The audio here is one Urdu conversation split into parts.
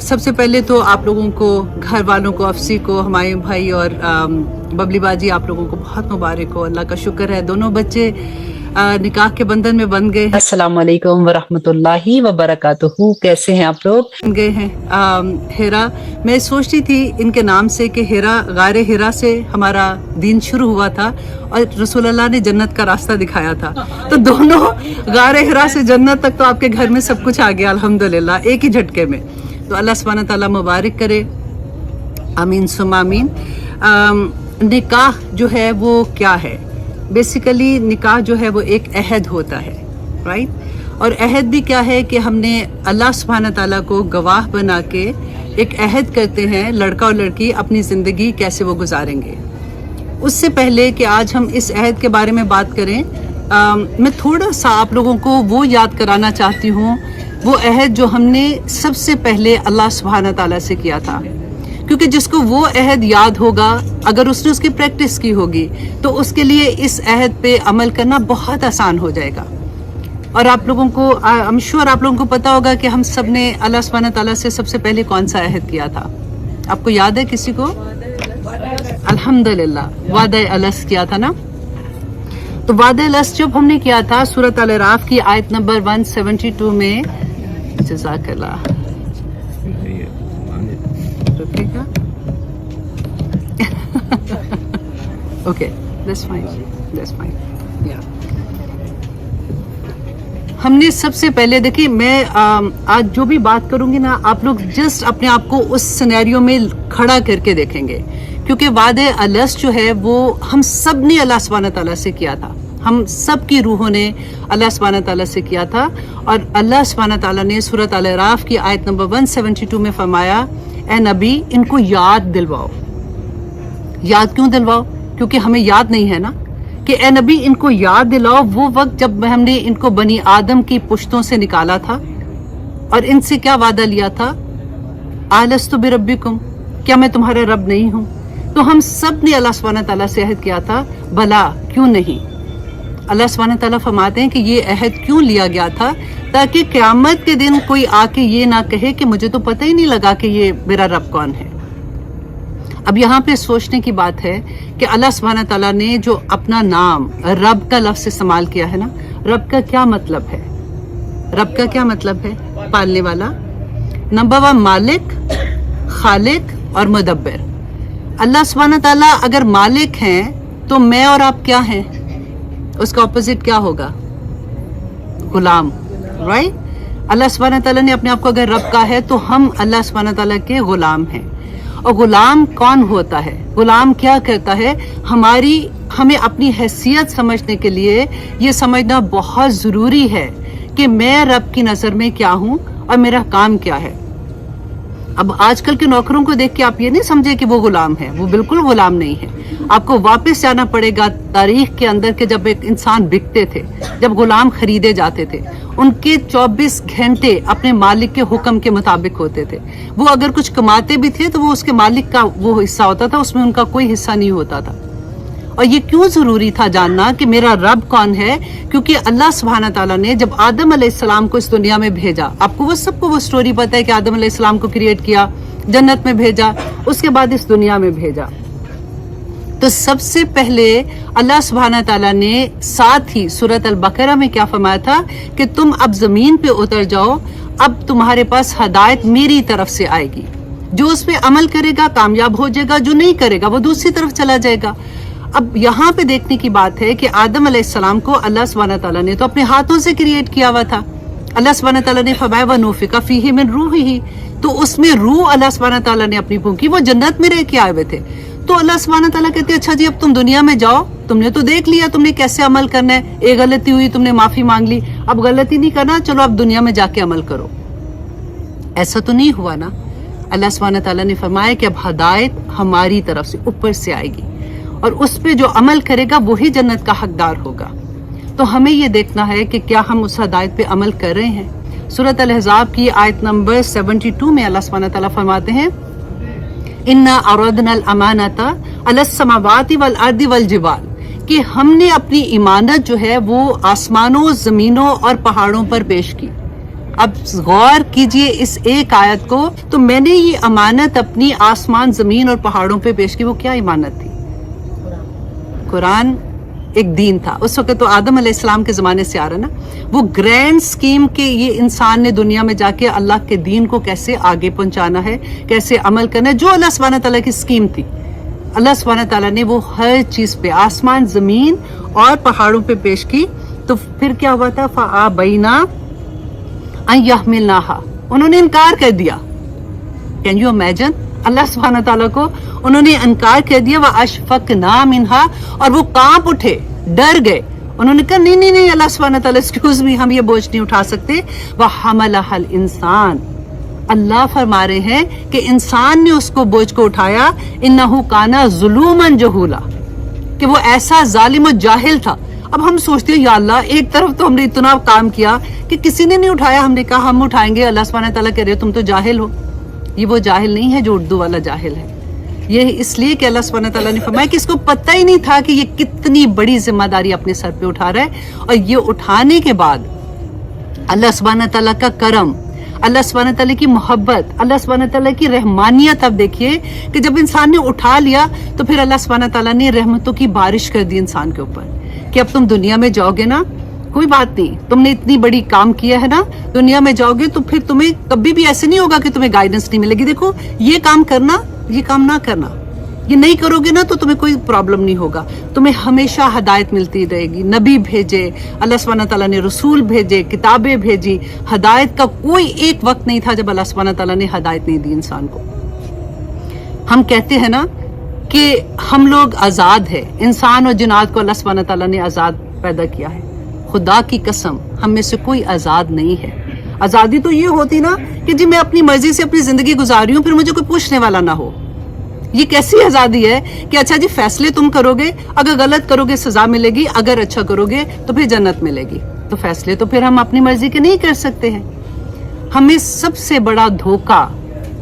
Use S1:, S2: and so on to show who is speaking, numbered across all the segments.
S1: سب سے پہلے تو آپ لوگوں کو، گھر والوں کو، افسی کو، ہمایوں بھائی اور ببلی باجی، آپ لوگوں کو بہت مبارک ہو. اللہ کا شکر ہے دونوں بچے نکاح کے بندھن میں بن گئے. السلام علیکم ورحمۃ اللہ وبرکاتہ. کیسے ہیں آپ لوگ؟ بن گئے ہیں. ہیرا، میں سوچتی تھی ان کے نام سے کہ ہیرا، غار ہیرا سے ہمارا دین شروع ہوا تھا اور رسول اللہ نے جنت کا راستہ دکھایا تھا، تو دونوں غار ہیرا سے جنت تک تو آپ کے گھر میں سب کچھ آ گیا الحمدللہ ایک ہی جھٹکے میں. تو اللہ سبحانہ تعالیٰ مبارک کرے. آمین ثم آمین. نکاح جو ہے وہ کیا ہے؟ بیسیکلی نکاح جو ہے وہ ایک عہد ہوتا ہے، رائٹ؟ اور عہد بھی کیا ہے کہ ہم نے اللہ سبحانہ تعالیٰ کو گواہ بنا کے ایک عہد کرتے ہیں، لڑکا اور لڑکی اپنی زندگی کیسے وہ گزاریں گے. اس سے پہلے کہ آج ہم اس عہد کے بارے میں بات کریں، میں تھوڑا سا آپ لوگوں کو وہ یاد کرانا چاہتی ہوں، وہ عہد جو ہم نے سب سے پہلے اللہ سبحانہ تعالیٰ سے کیا تھا. کیونکہ جس کو وہ عہد یاد ہوگا، اگر اس نے اس کی پریکٹس کی ہوگی، تو اس کے لیے اس عہد پہ عمل کرنا بہت آسان ہو جائے گا. اور آپ لوگوں کو I'm sure آپ لوگوں کو پتا ہوگا کہ ہم سب نے اللہ سبحانہ تعالیٰ سے سب سے پہلے کون سا عہد کیا تھا. آپ کو یاد ہے کسی کو؟ الحمدللہ وعدہ الست کیا تھا نا. تو وعدہ الست جب ہم نے کیا تھا سورۃ الاعراف کی آیت نمبر 172 میں، جزاک اللہ، اوکے that's fine. Yeah. ہم نے سب سے پہلے دیکھیے، میں آج جو بھی بات کروں گی نا، آپ لوگ جسٹ اپنے آپ کو اس سینیریو میں کھڑا کر کے دیکھیں گے، کیونکہ وعدہ الست جو ہے وہ ہم سب نے اللہ سبحانہ تعالیٰ سے کیا تھا. ہم سب کی روحوں نے اللہ سبحانہ تعالیٰ سے کیا تھا. اور اللہ سبحانہ تعالیٰ نے سورۃ الاعراف کی آیت نمبر 172 میں فرمایا، اے نبی ان کو یاد دلواؤ. یاد کیوں دلواؤ؟ کیونکہ ہمیں یاد نہیں ہے نا، کہ اے نبی ان کو یاد دلاؤ وہ وقت جب ہم نے ان کو بنی آدم کی پشتوں سے نکالا تھا اور ان سے کیا وعدہ لیا تھا، الست بربکم، کیا میں تمہارا رب نہیں ہوں؟ تو ہم سب نے اللہ سبحانہ تعالیٰ سے عہد کیا تھا، بھلا کیوں نہیں. اللہ سبحانہ تعالیٰ فرماتے ہیں کہ یہ عہد کیوں لیا گیا تھا، تاکہ قیامت کے دن کوئی آ کے یہ نہ کہے کہ مجھے تو پتہ ہی نہیں لگا کہ یہ میرا رب کون ہے. اب یہاں پہ سوچنے کی بات ہے کہ اللہ سبحانہ تعالیٰ نے جو اپنا نام رب کا لفظ استعمال کیا ہے نا، رب کا کیا مطلب ہے؟ رب کا کیا مطلب ہے؟ پالنے والا. نمبر 1 مالک، خالق اور مدبر. اللہ سبحانہ تعالیٰ اگر مالک ہیں تو میں اور آپ کیا ہیں؟ اس کا اپوزٹ کیا ہوگا؟ غلام، رائٹ؟ اللہ سبحانہ تعالیٰ نے اپنے آپ کو اگر رب کا ہے تو ہم اللہ سبحانہ تعالیٰ کے غلام ہیں. اور غلام کون ہوتا ہے؟ غلام کیا کرتا ہے؟ ہمیں اپنی حیثیت سمجھنے کے لیے یہ سمجھنا بہت ضروری ہے کہ میں رب کی نظر میں کیا ہوں اور میرا کام کیا ہے. اب آج کل کے نوکروں کو دیکھ کے آپ یہ نہیں سمجھے کہ وہ غلام ہے، وہ بالکل غلام نہیں ہے. آپ کو واپس جانا پڑے گا تاریخ کے اندر کہ جب ایک انسان بکتے تھے، جب غلام خریدے جاتے تھے، ان کے 24 گھنٹے اپنے مالک کے حکم کے مطابق ہوتے تھے. وہ اگر کچھ کماتے بھی تھے تو وہ اس کے مالک کا وہ حصہ ہوتا تھا، اس میں ان کا کوئی حصہ نہیں ہوتا تھا. اور یہ کیوں ضروری تھا جاننا کہ میرا رب کون ہے؟ کیونکہ اللہ سبحانہ تعالیٰ نے جب آدم علیہ السلام کو اس دنیا میں بھیجا، آپ کو وہ سب کو وہ سٹوری پتہ ہے کہ آدم علیہ السلام کو کریٹ کیا، جنت میں بھیجا، اس کے بعد اس دنیا میں بھیجا. تو سب سے پہلے اللہ سبحانہ تعالیٰ نے ساتھ ہی سورۃ البقرہ میں کیا فرمایا تھا کہ تم اب زمین پہ اتر جاؤ، اب تمہارے پاس ہدایت میری طرف سے آئے گی. جو اس پہ عمل کرے گا کامیاب ہو جائے گا، جو نہیں کرے گا وہ دوسری طرف چلا جائے گا. اب یہاں پہ دیکھنے کی بات ہے کہ آدم علیہ السلام کو اللہ سبحانہ تعالیٰ نے تو اپنے ہاتھوں سے کریٹ کیا ہوا تھا. اللہ سبحانہ تعالیٰ نے فرمایا وَنُفِخَ فِيهِ مِن رُوحِهِ، تو اس میں روح اللہ سبحانہ تعالیٰ نے اپنی پھونکی. وہ جنت میں رہ کے آئے ہوئے تھے. تو اللہ سبحانہ تعالیٰ کہتے ہیں اچھا جی اب تم دنیا میں جاؤ، تم نے تو دیکھ لیا تم نے کیسے عمل کرنا ہے، ایک غلطی ہوئی تم نے معافی مانگ لی، اب غلطی نہیں کرنا، چلو اب دنیا میں جا کے عمل کرو. ایسا تو نہیں ہوا نا. اللہ سبحانہ تعالیٰ نے فرمایا کہ اب ہدایت ہماری طرف سے اوپر سے آئے گی اور اس پہ جو عمل کرے گا وہی جنت کا حقدار ہوگا. تو ہمیں یہ دیکھنا ہے کہ کیا ہم اس ہدایت پہ عمل کر رہے ہیں. سورۃ الاحزاب کی آیت نمبر 72 میں اللہ سبحانہ تعالیٰ فرماتے ہیں اِنَّا عَرَضْنَا الْأَمَانَةَ عَلَى السَّمَاوَاتِ وَالْأَرْضِ وَالْجِبَالِ، کہ ہم نے اپنی امانت جو ہے وہ آسمانوں، زمینوں اور پہاڑوں پر پیش کی. اب غور کیجئے اس ایک آیت کو. تو میں نے یہ امانت اپنی آسمان زمین اور پہاڑوں پہ پیش کی. وہ کیا امانت تھی؟ قرآن ایک دین تھا. اس وقت تو آدم علیہ السلام کے زمانے سے آ رہا نا. وہ گرینڈ سکیم کہ یہ انسان نے دنیا میں جا کے اللہ کے دین کو کیسے آگے پہنچانا ہے, کیسے عمل کرنا ہے, جو اللہ سبحانہ تعالیٰ کی سکیم تھی. اللہ سبحانہ تعالیٰ نے وہ ہر چیز پہ آسمان زمین اور پہاڑوں پہ پیش کی. تو پھر کیا ہوا تھا؟ فَآبَيْنَا أَن يَحْمِلْنَاهَا, انہوں نے انکار کر دیا. Can you imagine? اللہ سبحانہ تعالیٰ کو انہوں نے انکار کر دیا. وَأَشْفَقْنَا مِنْهَا, اور وہ کانپ اٹھے, ڈر گئے. انہوں نے کہا نہیں اللہ سبحانہ تعالیٰ ایکسکیوز می, ہم یہ بوجھ نہیں اٹھا سکتے. وَحَمَلَهَا الْإِنسَانُ, اللہ فرما رہے ہیں کہ انسان نے اس کو بوجھ کو اٹھایا. اِنَّهُ كَانَ ظُلُومًا جَهُولًا, کہ وہ ایسا ظالم و جاہل تھا. اب ہم سوچتے ہیں یا اللہ, ایک طرف تو ہم نے اتنا کام کیا کہ کسی نے نہیں اٹھایا, ہم نے کہا ہم اٹھائیں گے. اللہ سبحانہ تعالیٰ کہہ رہے تم تو جاہل ہو. یہ وہ جاہل نہیں ہے جو اردو والا جاہل ہے. یہ اس لیے کہ اللہ سبحانہ تعالیٰ نے فرمایا کہ اس کو پتہ ہی نہیں تھا کہ یہ کتنی بڑی ذمہ داری اپنے سر پہ اٹھا رہا ہے. اور یہ اٹھانے کے بعد اللہ سبحانہ تعالیٰ کا کرم, اللہ سبحانہ تعالیٰ کی محبت, اللہ سبحانہ تعالیٰ کی رحمانیت. اب دیکھیے کہ جب انسان نے اٹھا لیا تو پھر اللہ سبحانہ تعالیٰ نے رحمتوں کی بارش کر دی انسان کے اوپر کہ اب تم دنیا میں جاؤ گے نا, کوئی بات نہیں, تم نے اتنی بڑی کام کیا ہے نا, دنیا میں جاؤ گے تو پھر تمہیں کبھی بھی ایسے نہیں ہوگا کہ تمہیں گائیڈنس نہیں ملے گی. دیکھو یہ کام کرنا, یہ کام نہ کرنا, یہ نہیں کرو گے نا تو تمہیں کوئی پرابلم نہیں ہوگا. تمہیں ہمیشہ ہدایت ملتی رہے گی. نبی بھیجے اللہ سبحانہ تعالیٰ نے, رسول بھیجے, کتابیں بھیجی. ہدایت کا کوئی ایک وقت نہیں تھا جب اللہ سبحانہ تعالیٰ نے ہدایت نہیں دی انسان کو. ہم کہتے ہیں نا کہ ہم لوگ آزاد ہیں, انسان اور جنات کو اللہ سبحانہ تعالیٰ نے آزاد پیدا کیا ہے. خدا کی قسم ہم میں سے کوئی آزاد نہیں ہے. آزادی تو یہ ہوتی نا کہ جی میں اپنی مرضی سے اپنی زندگی گزاری ہوں, پھر مجھے کوئی پوچھنے والا نہ ہو. یہ کیسی آزادی ہے کہ اچھا جی فیصلے تم کرو گے, اگر غلط کرو گے سزا ملے گی, اگر اچھا کرو گے تو پھر جنت ملے گی. تو فیصلے تو پھر ہم اپنی مرضی کے نہیں کر سکتے ہیں. ہمیں سب سے بڑا دھوکہ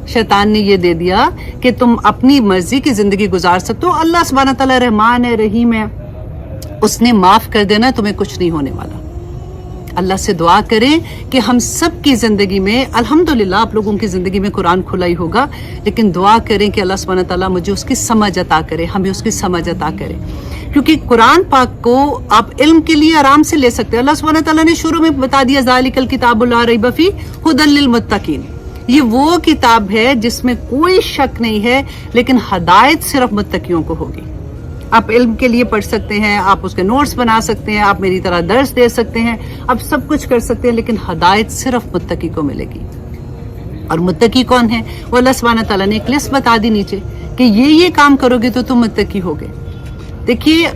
S1: شیطان نے یہ دے دیا کہ تم اپنی مرضی کی زندگی گزار سکتے ہو. اللہ سبحانہ تعالیٰ رحمان ہے, رحیم ہے, اس نے معاف کر دینا, تمہیں کچھ نہیں ہونے والا. اللہ سے دعا کریں کہ ہم سب کی زندگی میں, الحمدللہ آپ لوگوں کی زندگی میں قرآن کھلا ہی ہوگا, لیکن دعا کریں کہ اللہ سبحانہ تعالیٰ مجھے اس کی سمجھ عطا کرے, ہمیں اس کی سمجھ عطا کرے. کیونکہ قرآن پاک کو آپ علم کے لیے آرام سے لے سکتے ہیں. اللہ سبحانہ تعالیٰ نے شروع میں بتا دیا ذالک الکتاب لا ریب فیہ ھدی للمتقین, یہ وہ کتاب ہے جس میں کوئی شک نہیں ہے, لیکن ہدایت صرف متقیوں کو ہوگی. آپ علم کے لیے پڑھ سکتے ہیں, آپ اس کے نوٹس بنا سکتے ہیں, آپ میری طرح درس دے سکتے ہیں, آپ سب کچھ کر سکتے ہیں, لیکن ہدایت صرف متقی کو ملے گی. اور متقی کون ہے؟ وہ اللہ سبحانہ تعالیٰ نے ایک لسٹ بتا دی نیچے کہ یہ کام کرو گے تو تم متقی ہوگے. دیکھیے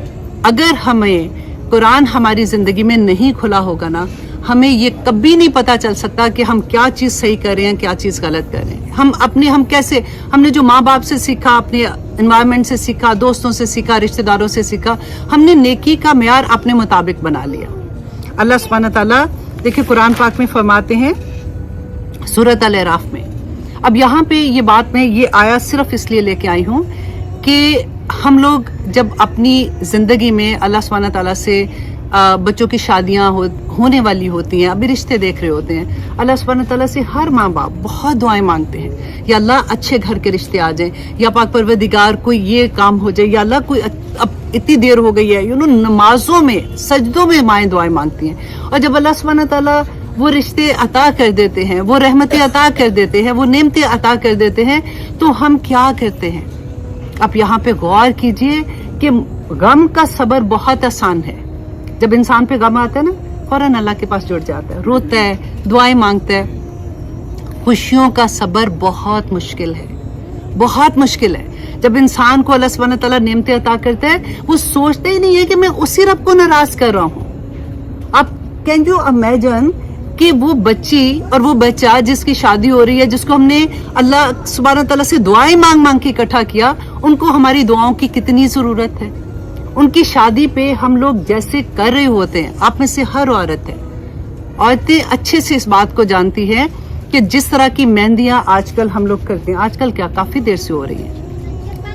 S1: اگر ہمیں قرآن ہماری زندگی میں نہیں کھلا ہوگا نا, ہمیں یہ کبھی نہیں پتا چل سکتا کہ ہم کیا چیز صحیح کر رہے ہیں, کیا چیز غلط کر رہے ہیں. ہم کیسے, ہم نے جو ماں باپ سے سیکھا, اپنے انوائرمنٹ سے سیکھا, دوستوں سے سیکھا, رشتہ داروں سے سیکھا, ہم نے نیکی کا معیار اپنے مطابق بنا لیا. اللہ سبحانہ تعالیٰ دیکھیں قرآن پاک میں فرماتے ہیں سورۃ الاعراف میں. اب یہاں پہ یہ بات میں یہ آیا صرف اس لیے لے کے آئی ہوں کہ ہم لوگ جب اپنی زندگی میں اللہ سبحانہ تعالیٰ سے بچوں کی شادیاں ہونے والی ہوتی ہیں, ابھی رشتے دیکھ رہے ہوتے ہیں, اللہ سبحانہ تعالیٰ سے ہر ماں باپ بہت دعائیں مانگتے ہیں, یا اللہ اچھے گھر کے رشتے آ جائیں, یا پاک پروردگار کوئی یہ کام ہو جائے, یا اللہ کوئی اب اتنی دیر ہو گئی ہے, نمازوں میں سجدوں میں مائیں دعائیں مانگتی ہیں. اور جب اللہ سبحانہ تعالیٰ وہ رشتے عطا کر دیتے ہیں, وہ رحمتیں عطا کر دیتے ہیں, وہ نعمتیں عطا کر دیتے ہیں, تو ہم کیا کرتے ہیں؟ آپ یہاں پہ غور کیجئے کہ غم کا صبر بہت آسان ہے. جب انسان پہ غم آتا ہے نا, فوراً اللہ کے پاس جڑ جاتا ہے, روتا ہے, دعائیں مانگتا ہے. خوشیوں کا صبر بہت مشکل ہے, بہت مشکل ہے. جب انسان کو اللہ سبحانہ تعالیٰ نعمتیں عطا کرتا ہے, وہ سوچتے ہی نہیں ہے کہ میں اسی رب کو ناراض کر رہا ہوں. آپ کین یو امیجن کہ وہ بچی اور وہ بچہ جس کی شادی ہو رہی ہے, جس کو ہم نے اللہ سبحانہ تعالیٰ سے دعائیں مانگ مانگ کے اکٹھا کیا, ان کو ہماری دعاؤں کی کتنی ضرورت ہے. ان کی شادی پہ ہم لوگ جیسے کر رہے ہوتے ہیں, آپ میں سے ہر عورتیں اچھے سے اس بات کو جانتی ہیں کہ جس طرح کی مہندیاں آج کل ہم لوگ کرتے ہیں, آج کل کیا کافی دیر سے ہو رہی ہیں,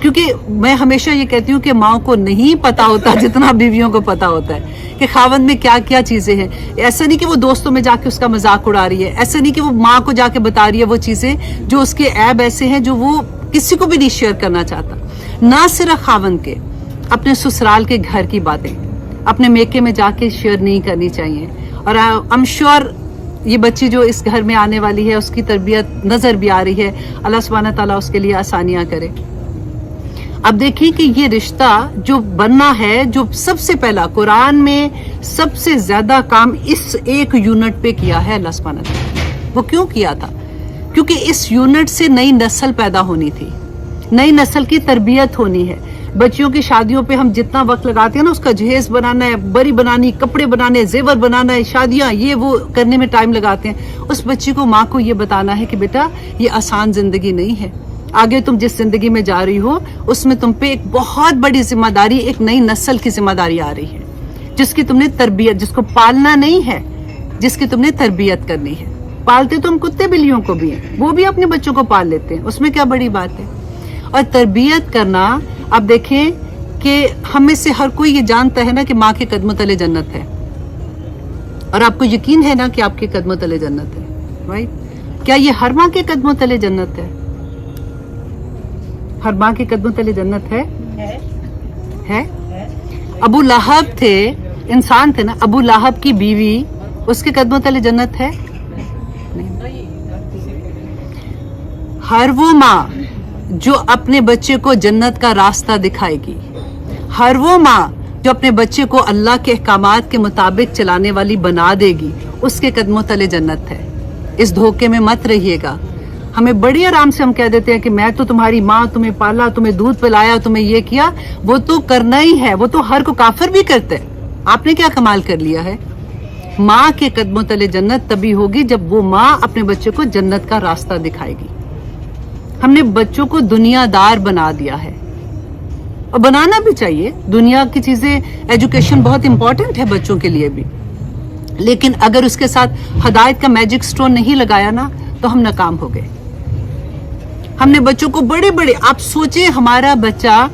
S1: کیونکہ میں ہمیشہ یہ کہتی ہوں کہ ماں کو نہیں پتا ہوتا جتنا بیویوں کو پتا ہوتا ہے کہ خاوند میں کیا کیا چیزیں ہیں. ایسا نہیں کہ وہ دوستوں میں جا کے اس کا مذاق اڑا رہی ہے, ایسا نہیں کہ وہ ماں کو جا کے بتا رہی ہے وہ چیزیں جو اس کے عیب ایسے ہیں جو وہ کسی کو بھی نہیں شیئر کرنا چاہتا. نہ صرف خاوند کے, اپنے سسرال کے گھر کی باتیں اپنے میکے میں جا کے شیئر نہیں کرنی چاہیے. اور I'm sure یہ بچی جو اس گھر میں آنے والی ہے اس کی تربیت نظر بھی آ رہی ہے, اللہ سبحانہ تعالیٰ اس کے لیے آسانیاں کرے. اب دیکھیں کہ یہ رشتہ جو بننا ہے, جو سب سے پہلا قرآن میں سب سے زیادہ کام اس ایک یونٹ پہ کیا ہے اللہ سبحانہ تعالیٰ. وہ کیوں کیا تھا؟ کیونکہ اس یونٹ سے نئی نسل پیدا ہونی تھی, نئی نسل کی تربیت ہونی ہے. بچیوں کی شادیوں پہ ہم جتنا وقت لگاتے ہیں نا, اس کا جہیز بنانا ہے, بری بنانی, کپڑے بنانے, زیور بنانا ہے, شادیاں یہ وہ کرنے میں ٹائم لگاتے ہیں. اس بچی کو, ماں کو یہ بتانا ہے کہ بیٹا یہ آسان زندگی نہیں ہے, آگے تم جس زندگی میں جا رہی ہو اس میں تم پہ ایک بہت بڑی ذمہ داری, ایک نئی نسل کی ذمہ داری آ رہی ہے جس کی تم نے تربیت, جس کو پالنا نہیں ہے, جس کی تم نے تربیت کرنی ہے. پالتے تو ہم کتے بلیوں کو بھی ہیں, وہ بھی اپنے بچوں کو پال لیتے ہیں, اس میں کیا بڑی بات ہے. اور تربیت کرنا, اب دیکھیں کہ ہم میں سے ہر کوئی یہ جانتا ہے نا کہ ماں کے قدموں تلے جنت ہے, اور آپ کو یقین ہے نا کہ آپ کے قدموں تلے جنت ہے, رائٹ؟ کیا یہ ہر ماں کے قدموں تلے جنت ہے؟ ہر ماں کے قدموں تلے جنت ہے؟ ابو لہب تھے, انسان تھے نا, ابو لہب کی بیوی, اس کے قدموں تلے جنت ہے؟ ہر وہ ماں جو اپنے بچے کو جنت کا راستہ دکھائے گی, ہر وہ ماں جو اپنے بچے کو اللہ کے احکامات کے مطابق چلانے والی بنا دے گی, اس کے قدموں تلے جنت ہے. اس دھوکے میں مت رہیے گا. ہمیں بڑی آرام سے ہم کہہ دیتے ہیں کہ میں تو تمہاری ماں, تمہیں پالا, تمہیں دودھ پلایا, تمہیں یہ کیا. وہ تو کرنا ہی ہے, وہ تو ہر کو کافر بھی کرتے. آپ نے کیا کمال کر لیا ہے؟ ماں کے قدموں تلے جنت تبھی ہوگی جب وہ ماں اپنے بچے کو جنت کا راستہ دکھائے گی. ہم نے بچوں کو دنیا دار بنا دیا ہے, اور بنانا بھی چاہیے. دنیا کی چیزیں, ایجوکیشن بہت امپورٹنٹ ہے بچوں کے لیے بھی, لیکن اگر اس کے ساتھ ہدایت کا میجک سٹون نہیں لگایا نا تو ہم ناکام ہو گئے. ہم نے بچوں کو بڑے بڑے, آپ سوچیں ہمارا بچہ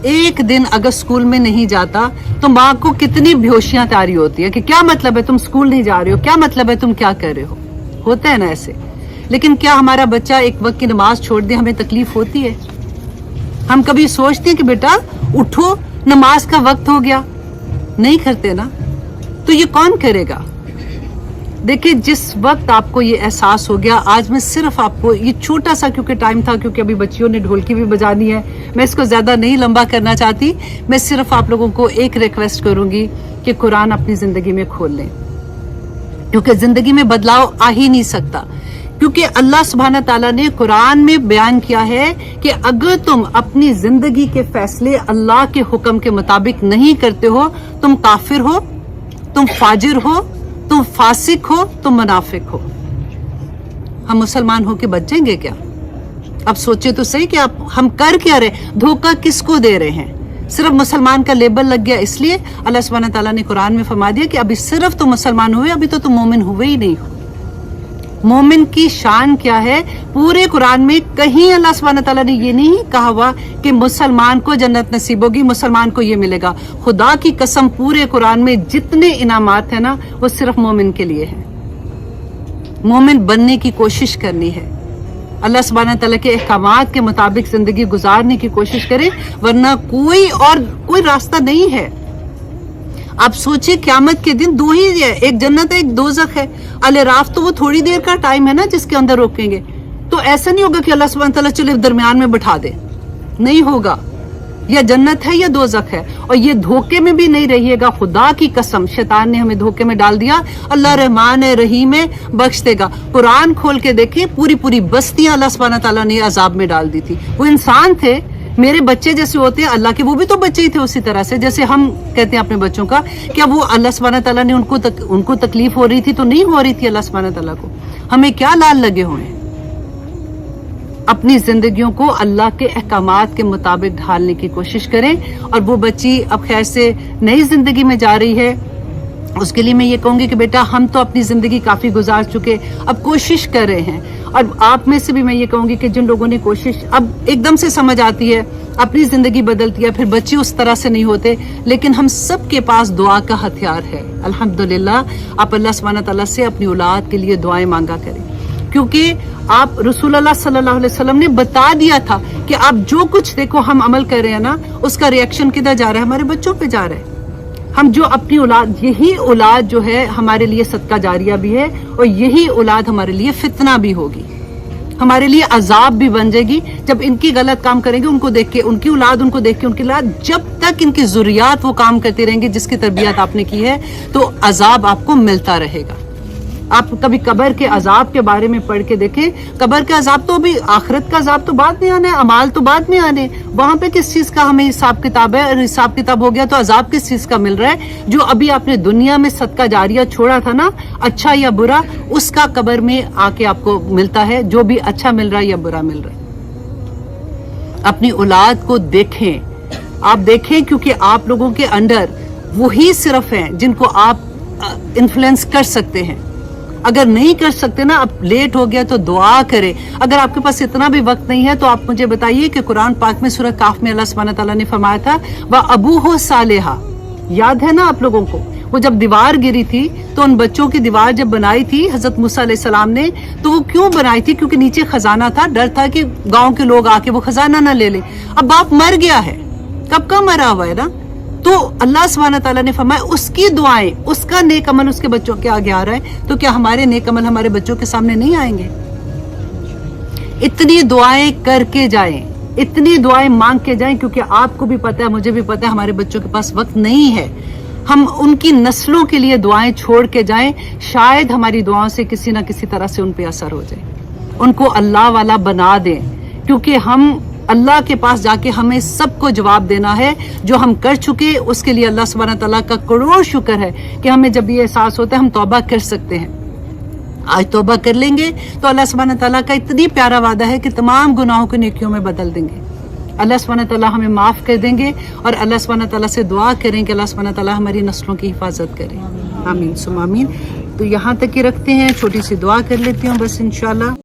S1: ایک دن اگر اسکول میں نہیں جاتا تو ماں کو کتنی بےہوشیاں تاری ہوتی ہے کہ کیا مطلب ہے تم اسکول نہیں جا رہے ہو, کیا مطلب ہے تم کیا کر رہے ہو. ہوتا ہے نا ایسے. لیکن کیا ہمارا بچہ ایک وقت کی نماز چھوڑ دے ہمیں تکلیف ہوتی ہے؟ ہم کبھی سوچتے ہیں کہ بیٹا اٹھو نماز کا وقت ہو گیا؟ نہیں کرتے نا. تو یہ کون کرے گا؟ دیکھیں جس وقت آپ کو یہ احساس ہو گیا, آج میں صرف آپ کو یہ چھوٹا سا, کیونکہ ٹائم تھا, کیونکہ ابھی بچیوں نے ڈھولکی بھی بجانی ہے, میں اس کو زیادہ نہیں لمبا کرنا چاہتی. میں صرف آپ لوگوں کو ایک ریکویسٹ کروں گی کہ قرآن اپنی زندگی میں کھول لیں, کیونکہ زندگی میں بدلاؤ آ ہی نہیں سکتا. کیونکہ اللہ سبحانہ تعالیٰ نے قرآن میں بیان کیا ہے کہ اگر تم اپنی زندگی کے فیصلے اللہ کے حکم کے مطابق نہیں کرتے ہو, تم کافر ہو, تم فاجر ہو, تم فاسق ہو, تم منافق ہو. ہم مسلمان ہو کے بچ جائیں گے کیا؟ اب سوچے تو صحیح کہ ہم کر کیا رہے, دھوکہ کس کو دے رہے ہیں؟ صرف مسلمان کا لیبل لگ گیا, اس لیے اللہ سبحانہ تعالیٰ نے قرآن میں فرما دیا کہ ابھی صرف تم مسلمان ہوئے, ابھی تو تم مومن ہوئے ہی نہیں ہو. مومن کی شان کیا ہے؟ پورے قرآن میں کہیں اللہ سبحانہ تعالیٰ نے یہ نہیں کہا ہوا کہ مسلمان کو جنت نصیب ہوگی, مسلمان کو یہ ملے گا. خدا کی قسم پورے قرآن میں جتنے انعامات ہیں نا وہ صرف مومن کے لیے ہیں. مومن بننے کی کوشش کرنی ہے, اللہ سبحانہ تعالیٰ کے احکامات کے مطابق زندگی گزارنے کی کوشش کریں, ورنہ کوئی راستہ نہیں ہے. آپ سوچیں قیامت کے دن دو ہی ہے, ایک جنت ہے ایک دوزخ ہے. الاعراف تو وہ تھوڑی دیر کا ٹائم ہے نا جس کے اندر روکیں گے, تو ایسا نہیں ہوگا کہ اللہ سبحانہ تعالیٰ چلے درمیان میں بٹھا دے, نہیں ہوگا. یا جنت ہے یا دوزخ ہے, اور یہ دھوکے میں بھی نہیں رہیے گا. خدا کی قسم شیطان نے ہمیں دھوکے میں ڈال دیا. اللہ رحمان ہے رحیم ہے, بخش دے گا. قرآن کھول کے دیکھیں, پوری بستیاں اللہ سبحانہ تعالیٰ نے عذاب میں ڈال دی تھی. وہ انسان تھے, میرے بچے جیسے ہوتے ہیں اللہ کے, وہ بھی تو بچے ہی تھے اسی طرح سے جیسے ہم کہتے ہیں اپنے بچوں کا. کیا وہ اللہ سبحانہ تعالیٰ نے ان کو تکلیف ہو رہی تھی؟ تو نہیں ہو رہی تھی اللہ سبحانہ تعالیٰ کو. ہمیں کیا لال لگے ہوئے ہیں؟ اپنی زندگیوں کو اللہ کے احکامات کے مطابق ڈھالنے کی کوشش کریں. اور وہ بچی اب خیر سے نئی زندگی میں جا رہی ہے, اس کے لیے میں یہ کہوں گی کہ بیٹا ہم تو اپنی زندگی کافی گزار چکے، اب کوشش کر رہے ہیں، اور آپ میں سے بھی میں یہ کہوں گی کہ جن لوگوں نے کوشش، اب ایک دم سے سمجھ آتی ہے، اپنی زندگی بدلتی ہے، پھر بچے اس طرح سے نہیں ہوتے، لیکن ہم سب کے پاس دعا کا ہتھیار ہے الحمدللہ۔ آپ اللہ سبحانہ تعالیٰ سے اپنی اولاد کے لیے دعائیں مانگا کریں، کیونکہ آپ رسول اللہ صلی اللہ علیہ وسلم نے بتا دیا تھا کہ آپ جو کچھ دیکھو ہم عمل کر رہے ہیں نا، اس کا ریئیکشن کدھر جا رہا ہے؟ ہمارے بچوں پہ جا رہا ہے۔ ہم جو اپنی اولاد، یہی اولاد جو ہے ہمارے لیے صدقہ جاریہ بھی ہے، اور یہی اولاد ہمارے لیے فتنہ بھی ہوگی، ہمارے لیے عذاب بھی بن جائے گی۔ جب ان کی غلط کام کریں گے، ان کو دیکھ کے ان کی اولاد، ان کو دیکھ کے ان کی اولاد، جب تک ان کی ذریات وہ کام کرتے رہیں گے جس کی تربیت آپ نے کی ہے، تو عذاب آپ کو ملتا رہے گا۔ آپ کبھی قبر کے عذاب کے بارے میں پڑھ کے دیکھیں، قبر کے عذاب تو ابھی، آخرت کا عذاب تو بعد میں آنا ہے، اعمال تو بعد میں آنے، وہاں پہ کس چیز کا ہمیں حساب کتاب ہے؟ اور حساب کتاب ہو گیا تو عذاب کس چیز کا مل رہا ہے؟ جو ابھی آپ نے دنیا میں صدقہ جاریہ چھوڑا تھا نا، اچھا یا برا، اس کا قبر میں آ کے آپ کو ملتا ہے، جو بھی اچھا مل رہا ہے یا برا مل رہا ہے۔ اپنی اولاد کو دیکھیں، آپ دیکھیں، کیونکہ آپ لوگوں کے انڈر وہی صرف ہیں جن کو آپ انفلوئنس کر سکتے ہیں۔ اگر نہیں کر سکتے نا، اب لیٹ ہو گیا تو دعا کرے۔ اگر آپ کے پاس اتنا بھی وقت نہیں ہے تو آپ مجھے بتائیے کہ قرآن پاک میں سورہ کاف میں اللہ سبحانہ تعالیٰ نے فرمایا تھا وَأَبُوهُ صَالِحًا، یاد ہے نا آپ لوگوں کو؟ وہ جب دیوار گری تھی تو ان بچوں کی دیوار جب بنائی تھی حضرت موسیٰ علیہ السلام نے، تو وہ کیوں بنائی تھی؟ کیونکہ نیچے خزانہ تھا، ڈر تھا کہ گاؤں کے لوگ آ کے وہ خزانہ نہ لے لیں۔ اب باپ مر گیا ہے، کب کا مرا ہوا ہے نا، تو اللہ سبحانہ تعالیٰ نے فرمایا اس کی دعائیں، اس کا نیک عمل اس کے بچوں کے آگے آ رہا ہے، تو کیا ہمارے نیک عمل ہمارے بچوں کے سامنے نہیں آئیں گے؟ اتنی دعائیں کر کے جائیں، اتنی دعائیں مانگ کے جائیں، کیونکہ آپ کو بھی پتہ ہے، مجھے بھی پتہ ہے، ہمارے بچوں کے پاس وقت نہیں ہے۔ ہم ان کی نسلوں کے لیے دعائیں چھوڑ کے جائیں، شاید ہماری دعاؤں سے کسی نہ کسی طرح سے ان پہ اثر ہو جائے، ان کو اللہ والا بنا دیں، کیونکہ ہم اللہ کے پاس جا کے ہمیں سب کو جواب دینا ہے۔ جو ہم کر چکے اس کے لیے اللہ سبحانہ تعالیٰ کا کروڑ شکر ہے کہ ہمیں جب یہ احساس ہوتا ہے ہم توبہ کر سکتے ہیں۔ آج توبہ کر لیں گے تو اللہ سبحانہ تعالیٰ کا اتنی پیارا وعدہ ہے کہ تمام گناہوں کو نیکیوں میں بدل دیں گے، اللہ سبحانہ تعالیٰ ہمیں معاف کر دیں گے، اور اللہ سبحانہ تعالیٰ سے دعا کریں کہ اللہ سبحانہ تعالیٰ ہماری نسلوں کی حفاظت کرے۔ آمین ثم آمین۔ تو یہاں تک ہی رکھتے ہیں، چھوٹی سی دعا کر لیتی ہوں بس انشاءاللہ۔